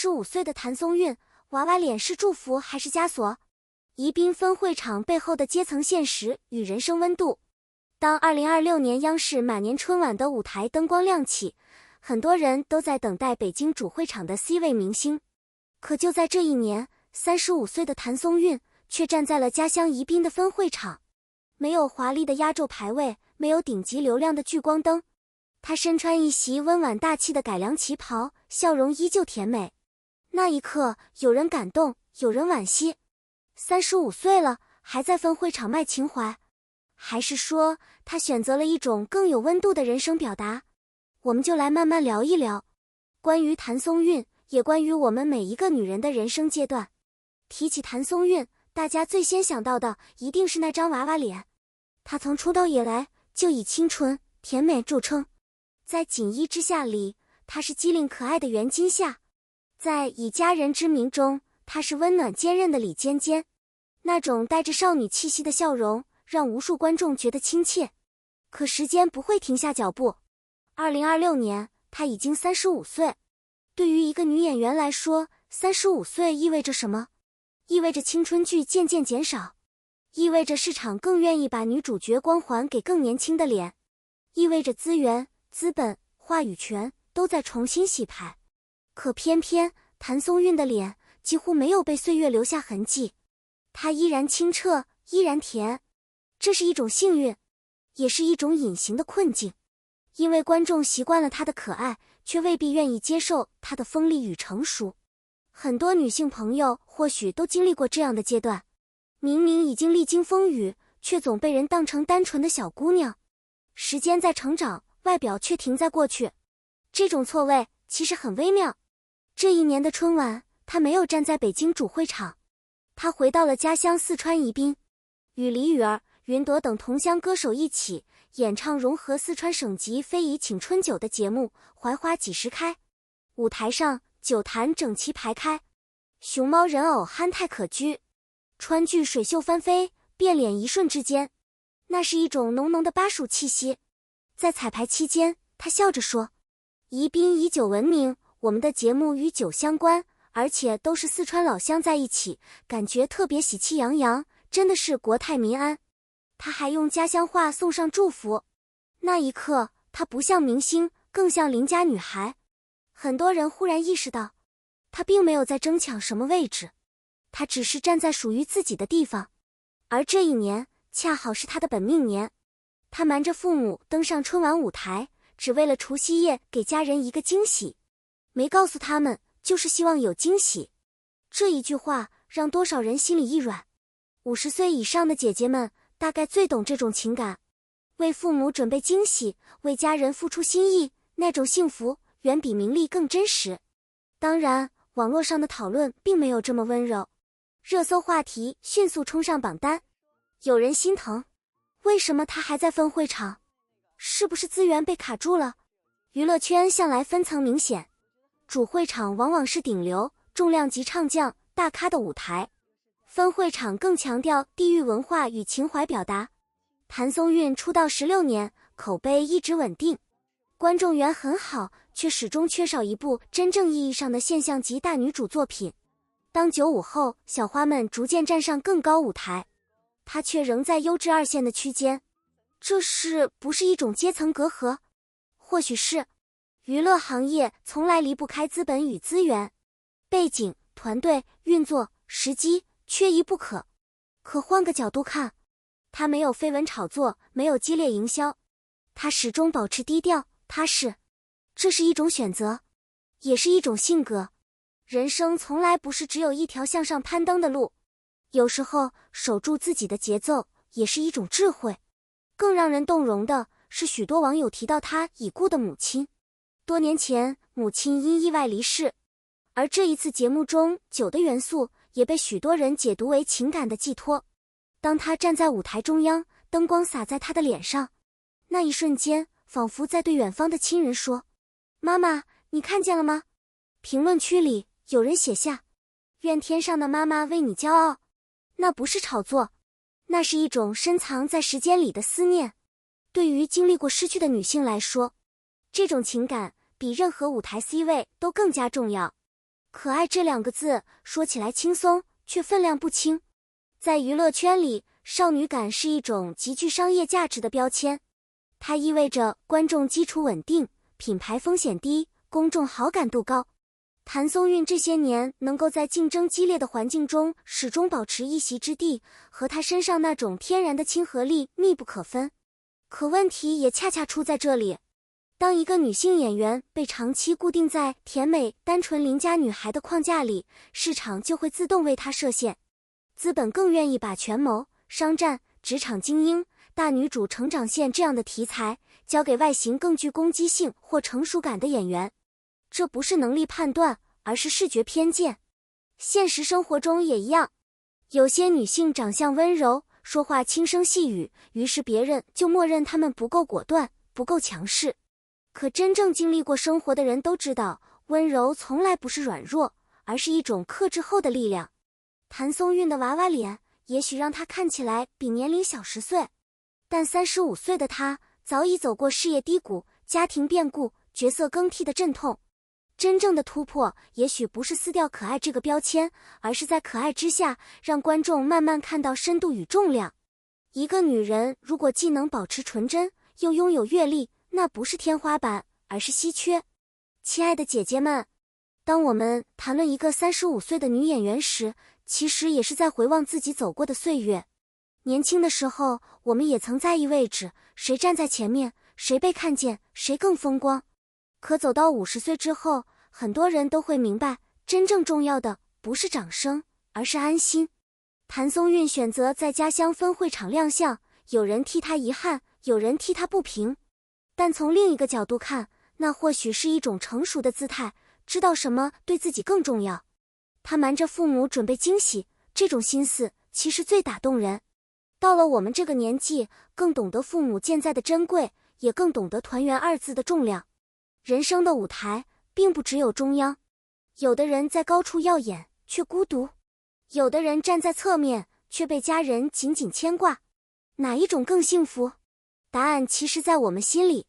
35岁的谭松韵，娃娃脸是祝福还是枷锁？宜宾分会场背后的阶层现实与人生温度。当2026年央视马年春晚的舞台灯光亮起，很多人都在等待北京主会场的 C 位明星。可就在这一年，35岁的谭松韵却站在了家乡宜宾的分会场。没有华丽的压轴排位，没有顶级流量的聚光灯，她身穿一袭温婉大气的改良旗袍，笑容依旧甜美。那一刻，有人感动，有人惋惜。35岁了，还在分会场卖情怀？还是说，她选择了一种更有温度的人生表达？我们就来慢慢聊一聊，关于谭松韵，也关于我们每一个女人的人生阶段。提起谭松韵，大家最先想到的一定是那张娃娃脸。她从出道以来就以清纯甜美著称，在《锦衣之下》里，她是机灵可爱的袁今夏；在《以家人之名》中，她是温暖坚韧的李尖尖。那种带着少女气息的笑容，让无数观众觉得亲切。可时间不会停下脚步，2026年，她已经35岁。对于一个女演员来说，35岁意味着什么？意味着青春剧渐渐减少，意味着市场更愿意把女主角光环给更年轻的脸，意味着资源、资本、话语权都在重新洗牌。可偏偏谭松韵的脸几乎没有被岁月留下痕迹，她依然清澈，依然甜。这是一种幸运，也是一种隐形的困境。因为观众习惯了她的可爱，却未必愿意接受她的锋利与成熟。很多女性朋友或许都经历过这样的阶段，明明已经历经风雨，却总被人当成单纯的小姑娘。时间在成长，外表却停在过去。这种错位其实很微妙。这一年的春晚，她没有站在北京主会场，她回到了家乡四川宜宾，与李雨儿、云朵等同乡歌手一起演唱融合四川省级非遗请春酒的节目《槐花几时开》。舞台上酒坛整齐排开，熊猫人偶憨态可掬，川剧水袖翻飞，变脸一瞬之间，那是一种浓浓的巴蜀气息。在彩排期间，他笑着说：“宜宾以酒闻名，我们的节目与酒相关，而且都是四川老乡在一起，感觉特别喜气洋洋，真的是国泰民安。”他还用家乡话送上祝福。那一刻，他不像明星，更像邻家女孩。很多人忽然意识到，他并没有在争抢什么位置，他只是站在属于自己的地方。而这一年，恰好是他的本命年。他瞒着父母登上春晚舞台，只为了除夕夜给家人一个惊喜。没告诉他们，就是希望有惊喜。这一句话让多少人心里一软。50岁以上的姐姐们大概最懂这种情感，为父母准备惊喜，为家人付出心意，那种幸福远比名利更真实。当然，网络上的讨论并没有这么温柔，热搜话题迅速冲上榜单。有人心疼，为什么他还在分会场？是不是资源被卡住了？娱乐圈向来分层明显，主会场往往是顶流、重量级唱将、大咖的舞台，分会场更强调地域文化与情怀表达。谭松韵出道16年，口碑一直稳定，观众缘很好，却始终缺少一部真正意义上的现象级大女主作品。当95后小花们逐渐站上更高舞台，她却仍在优质2线的区间。这是不是一种阶层隔阂？或许是。娱乐行业从来离不开资本与资源，背景、团队、运作、时机缺一不可。可换个角度看，她没有绯闻炒作，没有激烈营销，她始终保持低调踏实。这是一种选择，也是一种性格。人生从来不是只有一条向上攀登的路，有时候守住自己的节奏也是一种智慧。更让人动容的是，许多网友提到她已故的母亲。多年前，母亲因意外离世，而这一次节目中酒的元素也被许多人解读为情感的寄托。当她站在舞台中央，灯光洒在她的脸上，那一瞬间仿佛在对远方的亲人说：“妈妈，你看见了吗？”评论区里有人写下：“愿天上的妈妈为你骄傲。”那不是炒作，那是一种深藏在时间里的思念。对于经历过失去的女性来说，这种情感比任何舞台 C 位都更加重要。可爱这两个字说起来轻松，却分量不轻。在娱乐圈里，少女感是一种极具商业价值的标签，它意味着观众基础稳定，品牌风险低，公众好感度高。谭松韵这些年能够在竞争激烈的环境中始终保持一席之地，和她身上那种天然的亲和力密不可分。可问题也恰恰出在这里，当一个女性演员被长期固定在甜美、单纯邻家女孩的框架里，市场就会自动为她设限。资本更愿意把权谋、商战、职场精英、大女主成长线这样的题材交给外形更具攻击性或成熟感的演员。这不是能力判断，而是视觉偏见。现实生活中也一样，有些女性长相温柔，说话轻声细语，于是别人就默认她们不够果断，不够强势。可真正经历过生活的人都知道，温柔从来不是软弱，而是一种克制后的力量。谭松韵的娃娃脸也许让她看起来比年龄小10岁，但35岁的她早已走过事业低谷、家庭变故、角色更替的阵痛。真正的突破也许不是撕掉可爱这个标签，而是在可爱之下让观众慢慢看到深度与重量。一个女人如果既能保持纯真，又拥有阅历，那不是天花板，而是稀缺。亲爱的姐姐们，当我们谈论一个35岁的女演员时，其实也是在回望自己走过的岁月。年轻的时候，我们也曾在意位置，谁站在前面，谁被看见，谁更风光。可走到50岁之后，很多人都会明白，真正重要的不是掌声，而是安心。谭松韵选择在家乡分会场亮相，有人替她遗憾，有人替她不平。但从另一个角度看，那或许是一种成熟的姿态，知道什么对自己更重要。她瞒着父母准备惊喜，这种心思其实最打动人。到了我们这个年纪，更懂得父母健在的珍贵，也更懂得团圆2字的重量。人生的舞台并不只有中央，有的人在高处耀眼却孤独，有的人站在侧面却被家人紧紧牵挂。哪一种更幸福？答案其实在我们心里。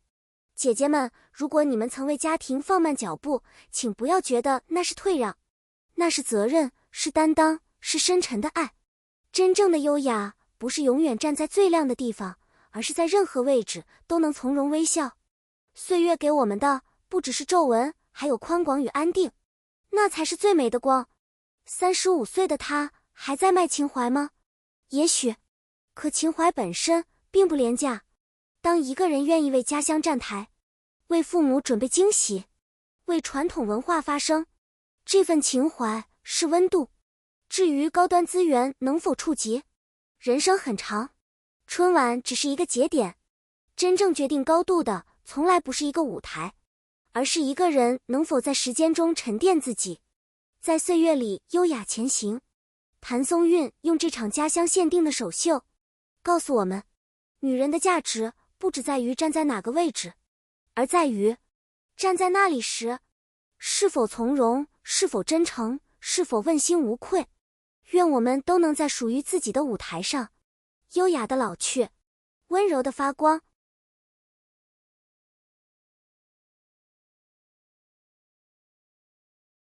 姐姐们，如果你们曾为家庭放慢脚步，请不要觉得那是退让，那是责任，是担当，是深沉的爱。真正的优雅不是永远站在最亮的地方，而是在任何位置都能从容微笑。岁月给我们的不只是皱纹，还有宽广与安定，那才是最美的光。35岁的她还在卖情怀吗？也许，可情怀本身并不廉价。当一个人愿意为家乡站台，为父母准备惊喜，为传统文化发声，这份情怀是温度。至于高端资源能否触及，人生很长，春晚只是一个节点，真正决定高度的从来不是一个舞台，而是一个人能否在时间中沉淀自己，在岁月里优雅前行。谭松韵用这场家乡限定的首秀，告诉我们，女人的价值不只在于站在哪个位置，而在于站在那里时，是否从容，是否真诚，是否问心无愧。愿我们都能在属于自己的舞台上，优雅的老去，温柔的发光。